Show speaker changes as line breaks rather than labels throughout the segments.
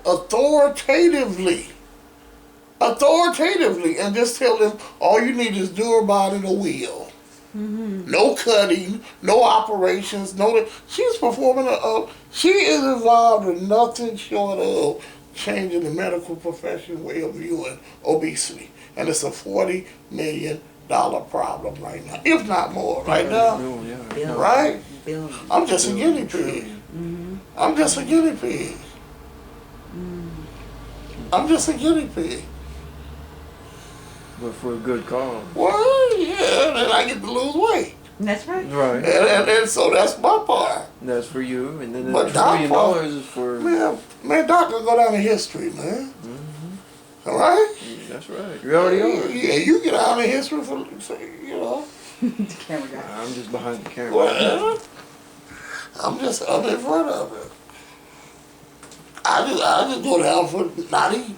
authoritatively, and just tell them all you need is Durabot and a wheel. Mm-hmm. No cutting, no operations, no. She's performing she is involved in nothing short of changing the medical profession way of viewing obesity, and it's a $40 million problem right now, if not more, right now.
Billion.
Right?
Billion.
I'm just a guinea pig.
Mm-hmm.
I'm just a guinea pig. I'm just a guinea pig.
But for a good cause.
Well, yeah, and I get to lose weight.
That's right.
Right.
And so that's my part.
That's for you, and then the
But
$1 trillion is for...
Man, doctor go down in history, man.
Mm-hmm.
All right?
That's right. You already are.
Yeah, you get out in history for, you know.
The camera guy.
I'm just behind the camera.
Well, I'm just up in front of it. I just go down for not eating.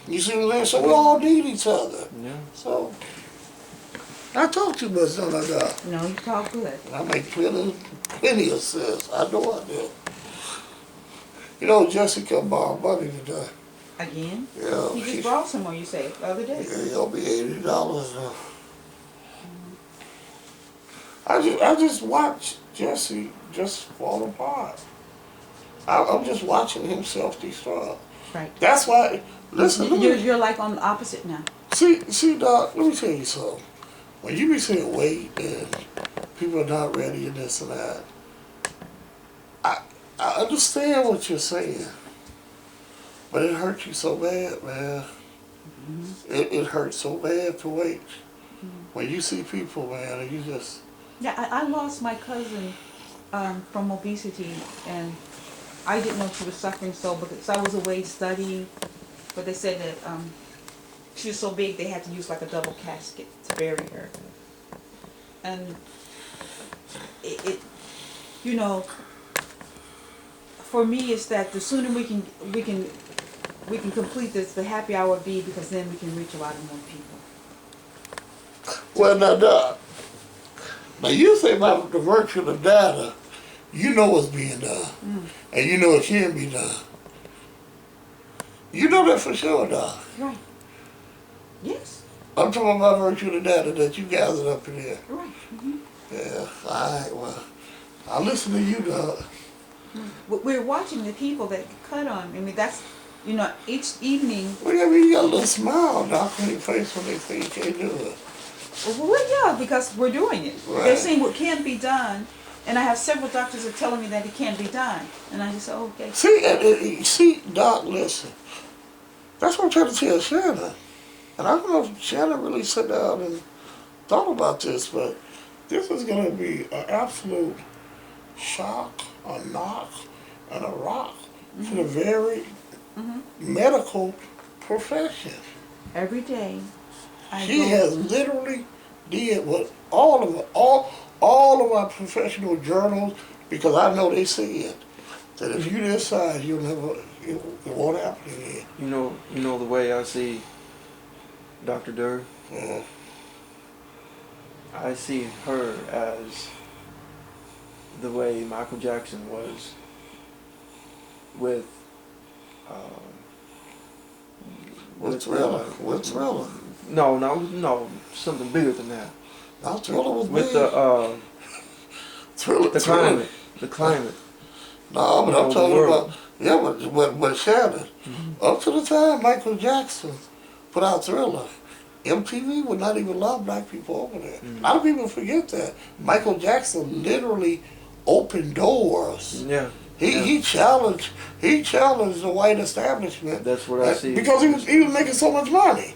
You see what I'm saying? So we all need each other.
Yeah.
So I talk too much, don't I, God?
No, you talk good.
I make plenty of sense. I know I do. You know, Jessica borrowed money today.
Again?
Yeah.
He just brought some more, you say, the other day.
Yeah, it'll be $80 now. I just watch Jesse just fall apart. I'm just watching him self-destruct.
Right.
That's why, listen.
You're like on the opposite now.
See, Doc, let me tell you something. When you be saying weight and people are not ready and this and that, I understand what you're saying. But it hurts you so bad, man. Mm-hmm. It hurts so bad to wait. Mm-hmm. When you see people, man, and you just...
Yeah, I lost my cousin from obesity, and I didn't know she was suffering so, because I was away studying, but they said that she was so big they had to use like a double casket to bury her. And it you know, for me it's that the sooner we can complete this, the happier I would be, because then we can reach a lot of more people.
Well, now, Doc, now you say about the virtue of data, you know what's being done, and you know it can be done. You know that for sure, Doc.
Right. Yes.
I'm talking about virtue of data that you gathered up in here.
Right. Mm-hmm.
Yeah, all right, well, I'll listen to you, Doc.
We're watching the people that cut on. I mean, that's, you know, each evening.
Well, yeah, I mean, you got a little smile, Doc, on your face when they say you can't do it.
Well, yeah, because we're doing it.
Right.
They're saying what can't be done, and I have several doctors that are telling me that it can't be done, and I just say, okay.
See, Doc, listen. That's what I'm trying to tell Shannon. And I don't know if Shannon really sat down and thought about this, but this is going to be an absolute shock, a knock, and a rock to the very medical profession.
Every day,
She has literally did what all of our professional journals, because I know they said that if you this size, you'll never, it won't happen again.
You know the way I see Dr. Durr?
Yeah.
I see her as the way Michael Jackson was with
Thriller?
No, something bigger than that.
Now Thriller was
with
big. The
climate.
No, but I'm talking about, but Shannon, up to the time Michael Jackson put out Thriller, MTV would not even allow black people over there. A lot of people forget that. Michael Jackson literally opened doors.
Yeah.
He challenged the white establishment.
That's what I see.
Because he was making so much money.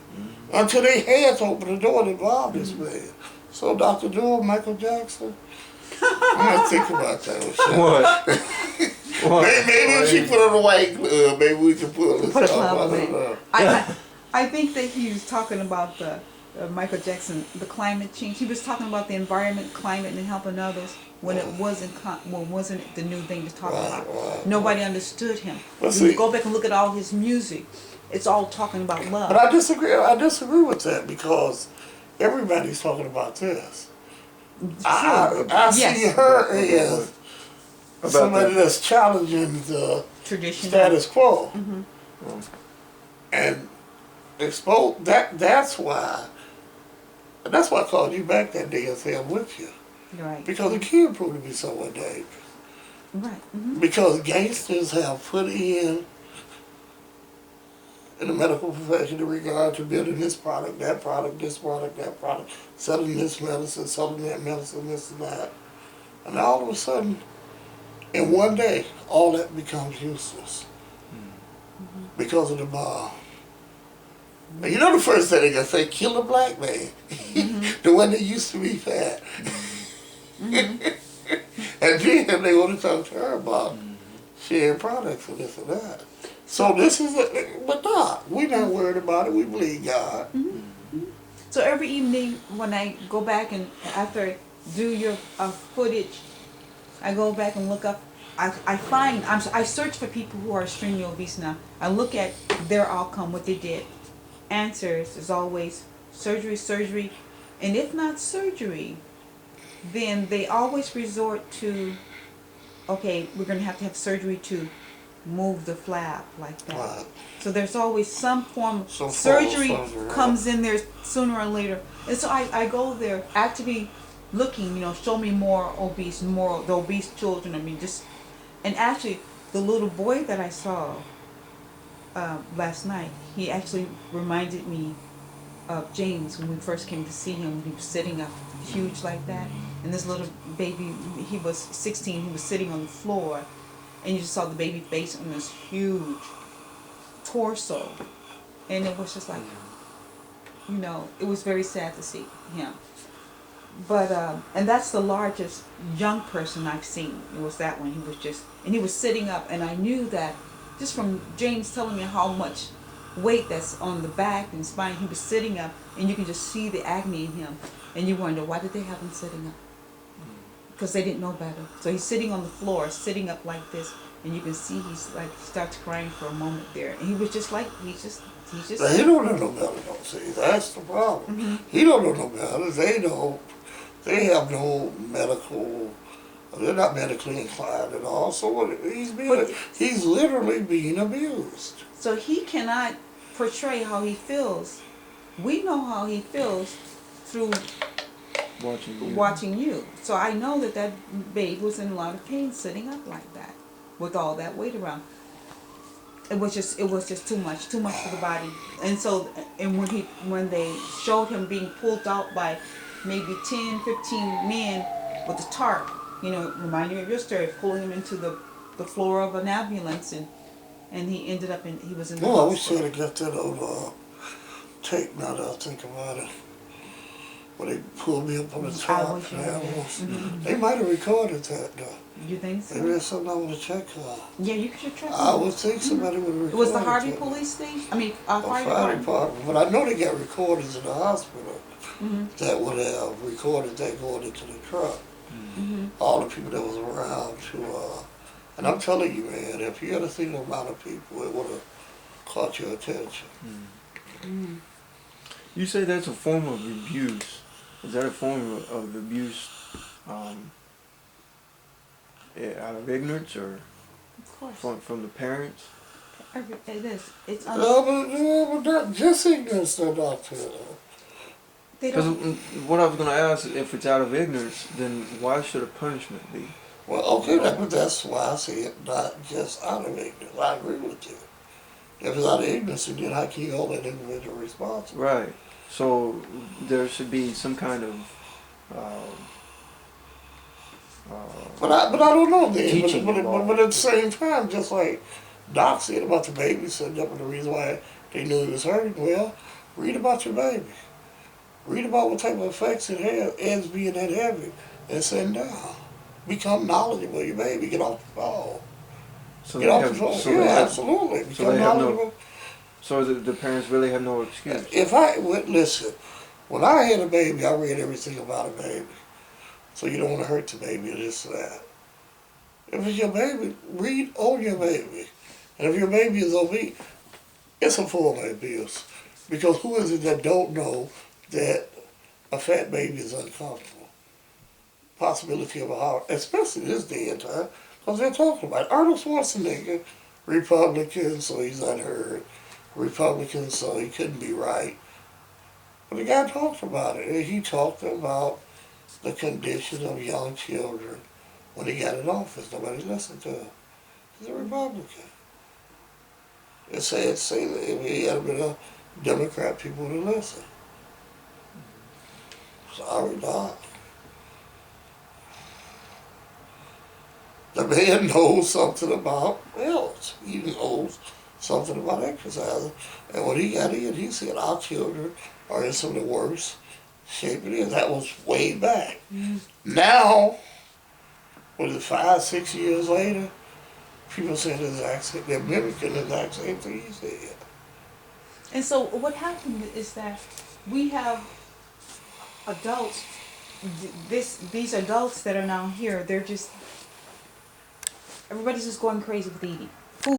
Until they had to open the door and involve this man. So Dr. Drew, Michael Jackson, I'm gonna think about that.
What?
Maybe if she put on a white glove, maybe we can put
a club on it. I think that he was talking about the Michael Jackson, the climate change. He was talking about the environment, climate, and helping others when it wasn't the new thing to talk about. Nobody understood him. When you go back and look at all his music, it's all talking about love.
But I disagree with that, because everybody's talking about this. I see her as somebody that's challenging the
tradition.
status quo.
Mm-hmm.
And expose that's why I called you back that day and said I'm with you.
Right.
Because it can prove to be somewhat dangerous.
Right. Mm-hmm.
Because gangsters have put in the medical profession in regard to building this product, that product, this product, that product, selling this medicine, selling that medicine, this and that. And all of a sudden, in one day, all that becomes useless because of the bomb. And you know the first thing they're going to say, kill a black man. The one that used to be fat. And then they want to talk to her about sharing products and this and that. So this is, but we're not worried about it. We believe God.
So every evening when I go back and after I do your footage, I go back and look up. I search for people who are extremely obese now. I look at their outcome, what they did. Answers is always surgery, surgery, and if not surgery, then they always resort to, okay, we're going to have surgery to move the flap like that.
Right.
So there's always some form of surgery comes in there sooner or later. And so I go there actively looking, show me more the obese children. And actually the little boy that I saw last night, he actually reminded me of James when we first came to see him. He was sitting up huge like that. And this little baby, he was 16, he was sitting on the floor. And you just saw the baby face on this huge torso. And it was just like, it was very sad to see him. But, and that's the largest young person I've seen. It was that one. He was sitting up. And I knew that just from James telling me how much weight that's on the back and spine, he was sitting up. And you can just see the agony in him. And you wonder, why did they have him sitting up? Because they didn't know better. So he's sitting on the floor, sitting up like this, and you can see he starts crying for a moment there. And he was just like, he's just.
Now, he don't know no better, don't see. That's the problem. He don't know no better. They have no medical. They're not medically inclined at all. So he's literally being abused.
So he cannot portray how he feels. We know how he feels through watching you. So I know that babe was in a lot of pain sitting up like that with all that weight around. It was just too much for the body. And so, when they showed him being pulled out by maybe 10, 15 men with a tarp, reminding me of your story, pulling him into the floor of an ambulance, and he ended up he was in the hospital.
I wish they had got that old tape now that I think about it. When they pulled me up on the top. They might have recorded that though.
You think so?
Maybe that's something I want to check on.
Yeah, you should check.
I would think somebody would record it.
It was the Harvey police station? Fire department.
But I know they got recorders in the hospital that would have recorded that going into the truck. All the people that was around and I'm telling you, man, if you had seen the amount of people, it would have caught your attention.
You say that's a form of abuse. Is that a form of abuse out of ignorance or from the parents?
It is. It's
but not just ignorance, though, Doctor.
Because what I was going to ask, if it's out of ignorance, then why should a punishment be?
Well, okay, that's why I say it not just out of ignorance. I agree with you. If it's out of ignorance, then how can you hold that individual responsible?
Right. So there should be some kind of
but I don't know then.
Teaching
but at the same time, just like Doc said about the baby sitting up and the reason why they knew he was hurting, well, read about your baby. Read about what type of effects it has, ends being that heavy, and sitting down. Become knowledgeable of your baby. Get off the phone.
So
Get off the phone. Absolutely. Become knowledgeable.
So the parents really have no excuse.
Listen, when I had a baby, I read everything about a baby. So you don't want to hurt the baby or this or that. If it's your baby, read on your baby. And if your baby is obese, it's a form of abuse. Because who is it that don't know that a fat baby is uncomfortable? Possibility of a heart, especially this day and time, because they're talking about it. Arnold Schwarzenegger Republican, so he's unheard. Republican, so he couldn't be right. But the guy talked about it. And he talked about the condition of young children when he got in office. Nobody listened to him. He's a Republican. It said, say that if he had been a Democrat, people would have listened. Sorry, Doc. The man knows something about health. He knows something about exercising. And when he got in, he said, our children are in some of the worst shape it is. That was way back. Now, what is it, 5, 6 years later, people say the exact same, they're mimicking the exact same thing he said.
And so what happened is that we have adults, these adults that are now here, they're just, everybody's just going crazy with eating.